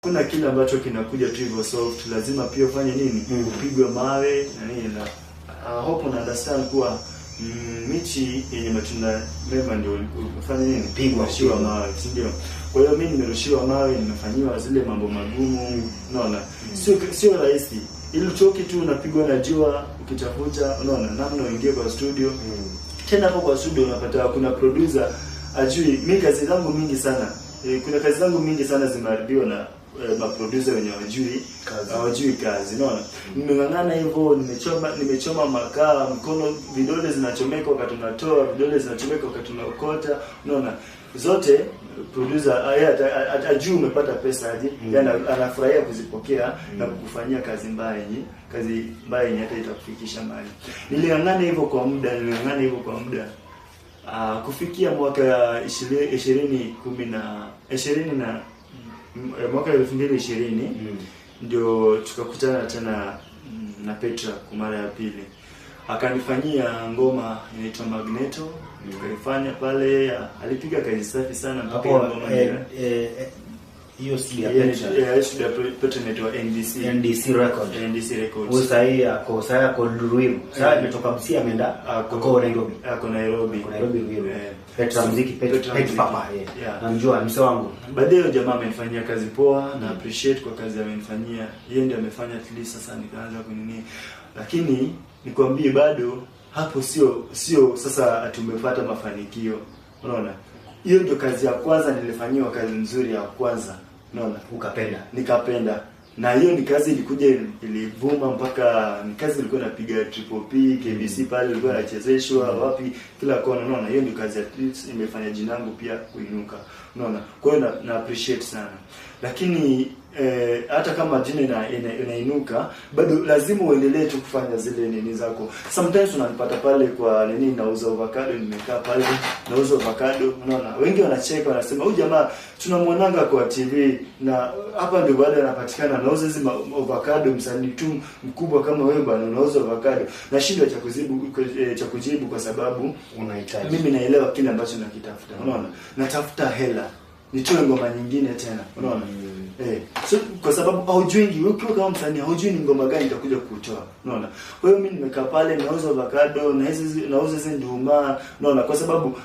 kuna kile ambacho kinakuja tu hivyo soft, lazima pia ufanye nini? Upigwe mawe na nini. Na hope una understand kuwa michi yenye matunda mema ndio ufanye nini? Pigwa mawe, si ndio? Kwa hiyo mimi nimerushiwa mawe, nimefanyiwa zile mambo magumu, unaona? Sio rahisi. Ile choki tu unapigwa na jua ukitafuta, unaona? Namna uingie kwa studio. Tena hapo kwa studio unapata kuna producer ajui. Mimi kazi zangu mingi sana. Kuna kazi zangu mingi sana zimeharibiwa na maproducer wenye hawajui kazi, unaona? Nimeng'ang'ana hivyo, nimechoma makaa, mkono, vidole zinachomeka wakati unatoa, vidole zinachomeka wakati unaokota, unaona? Zote producer ajui umepata pesa aje, yani anafurahia kuzipokea na kukufanyia kazi mbaya yenye hata itakufikisha mbali. Niling'ang'ana hivyo kwa muda, kufikia mwaka 2020 ndio tukakutana tena na Petra kwa mara ya pili. Akanifanyia ngoma inaitwa Magneto, tukaifanya pale, alipiga kazi safi sana mpaka ngoma hiyo studio Petra inaitwa NDC Records. Sasa kwa Ruiru. Sasa imetoka Busia ameenda kwa Nairobi. Petra muziki Petra Papa namjua mse wangu. Baadaye jamaa amenifanyia kazi poa na appreciate kwa kazi amenifanyia. Yeye ndiye amefanya at least sasa nikaanza kunini. Lakini nikwambie bado hapo sio sasa tumepata mafanikio. Unaona? Hiyo ndio kazi ya kwanza nilifanyiwa, kazi nzuri ya kwanza. Unaona? Nikapenda. Na hiyo ni kazi ilikuja ilivuma mpaka ni kazi ilikuwa inapiga Triple P, KBC pale ilikuwa inachezeshwa wapi kila kona, unaona? Hiyo ndio kazi at least imefanya jina langu pia kuinuka, unaona? Kwa hiyo na appreciate sana. Lakini hata kama jina inainuka bado lazima uendelee tu kufanya zile nini zako. Sometimes unanipata pale kwa nini nauza avocado, nimekaa pale nauza avocado, unaona? Wengi wanacheka wanasema huyu jamaa tunamwonanga kwa TV na hapa ndio baada anapatikana nauza hizo avocado, msanii tu mkubwa kama wewe bwana unauza avocado. Na shida cha kujibu kwa sababu unahitaji. Mimi naelewa kile ambacho nakitafuta, unaona? Natafuta hela nitoe ngoma nyingine tena, unaona? So kwa sababu haujui ukiwa kama msanii haujui ni ngoma gani itakuja kutoa, unaona? Kwa hiyo mimi nimekaa pale nauza avocado na nauza hizo nduma, unaona? Kwa sababu